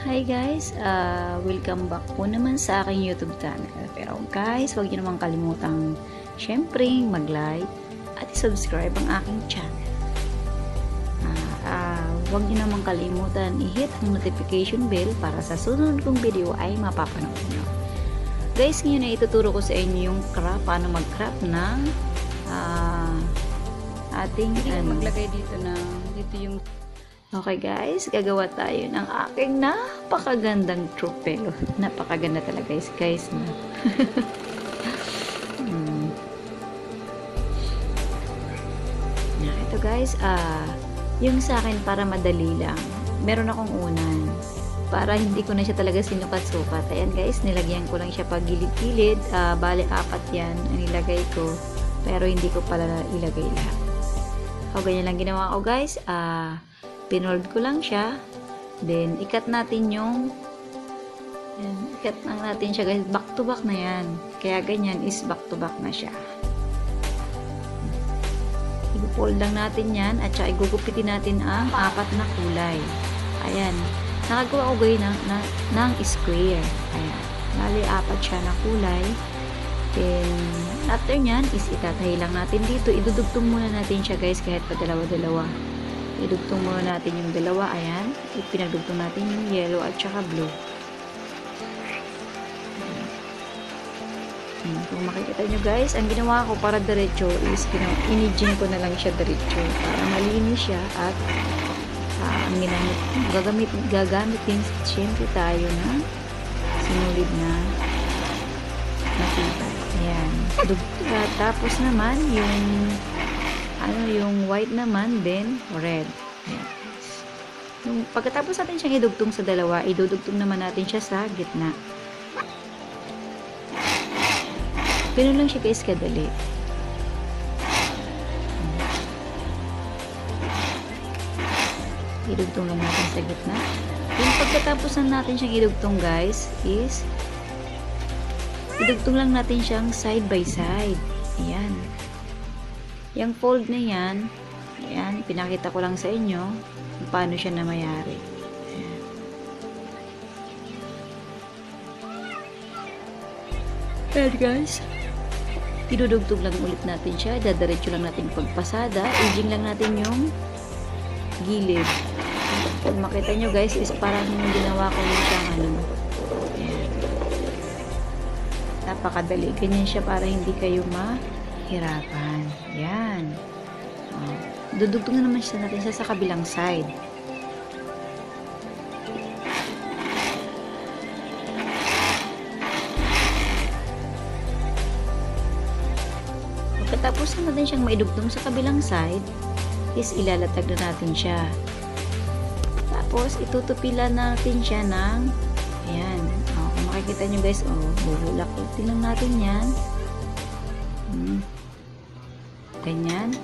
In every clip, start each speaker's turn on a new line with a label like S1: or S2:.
S1: Hi guys, welcome back po naman sa aking YouTube channel. Pero guys, huwag niyo naman kalimutang syempre mag-like at subscribe ang aking channel. Huwag niyo naman kalimutan i-hit ang notification bell para sa sunod kong video ay mapapanood niyo. Guys, ngayon ay ituturo ko sa inyo yung paano mag-crop ng ating
S2: maglagay dito yung
S1: Okay guys, gagawa tayo ng aking napakagandang tropelo. Napakaganda talaga guys. Ito guys, yung sa akin para madali lang. Meron akong unan. Para hindi ko na siya talaga sinukat-sukat. Ayan guys, nilagyan ko lang siya pag gilid-gilid. Bale, 4 yan ang nilagay ko. Pero hindi ko pala ilagay lahat. O, ganyan lang ginawa ko guys. Pinold ko lang siya. Then, ikat natin yung ikat lang natin siya guys. Back to back na yan. Kaya ganyan is back to back na siya. I-fold lang natin yan at saka igugupitin natin ang 4 na kulay. Ayan. Nakagawa ko guys ng square. Ayan. Bali, 4 siya na kulay. Then, after nyan is itatahi lang natin dito. Idudugtong muna natin siya guys kahit pa dalawa-dalawa. Idugtong muna natin yung dalawa, ayan. Ipinagdugtong natin yung yellow at saka blue. Kung makikita nyo guys, ang ginawa ko para diretso is inijin ko na lang siya diretso para malinis siya at ang gagamit din syempre tayo na sinulid na matibay. Ayan. Tapos naman yung white naman, then red. Ayan. Pagkatapos natin siyang idugtong sa dalawa, idudugtong naman natin siya sa gitna. Ganun lang siya guys kadali. Idugtong lang natin sa gitna. Yung pagkatapos natin siyang idugtong guys, is idugtong lang natin siyang side by side. Ayan. Yung fold na yan, ayan, pinakita ko lang sa inyo kung paano siya namayari. Ayan. Ayan guys, idudugtog lang ulit natin siya, dadiretso lang natin pagpasada, edging lang natin yung gilid. Kung makita nyo guys, is parang yung ginawa ko yung siyang ayan. Napakadali, ganyan siya para hindi kayo hirapan. Yan. Dudugtong na naman siya natin sa kabilang side. Pagkatapos natin siyang maidugtong sa kabilang side, is ilalatag na natin siya. Tapos, itutupilan natin siya ng ayan. Kung makikita nyo guys, bubulak-utin lang natin yan. Ganyan.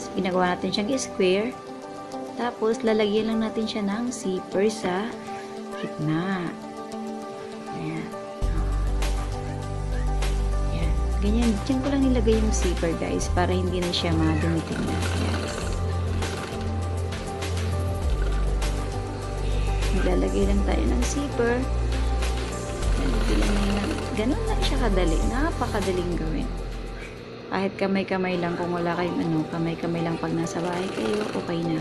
S1: So, pinagawa natin siyang square. Tapos, lalagyan lang natin siya ng zipper sa gitna. Ayan. Ayan. Ganyan. Diyan ko lang nilagay yung zipper guys para hindi na siya madumitin. Ayan. Lalagay lang tayo ng zipper. Ganun lang siya kadali. Napakadaling gawin. Kahit kamay-kamay lang, kung wala kayong kamay-kamay lang pag nasa bahay kayo, okay na.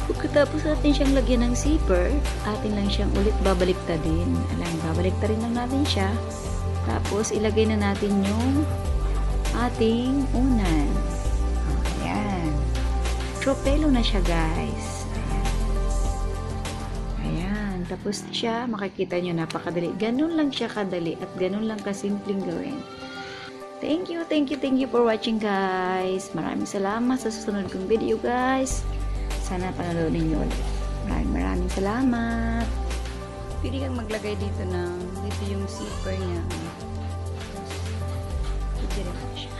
S1: Pagkatapos natin siyang lagyan ng zipper, atin lang siyang ulit babaliktadin. Babaliktarin lang natin siya. Tapos, ilagay na natin yung ating unan. Ayan. Tropelo na siya guys. Tapos siya, makikita nyo, napakadali. Ganun lang siya kadali at ganun lang kasimpleng gawin. Thank you for watching guys. Maraming salamat sa susunod kong video guys. Sana panonoodin nyo ulit. Maraming salamat.
S2: pwede kang maglagay dito yung zipper niya. Pwede rin siya.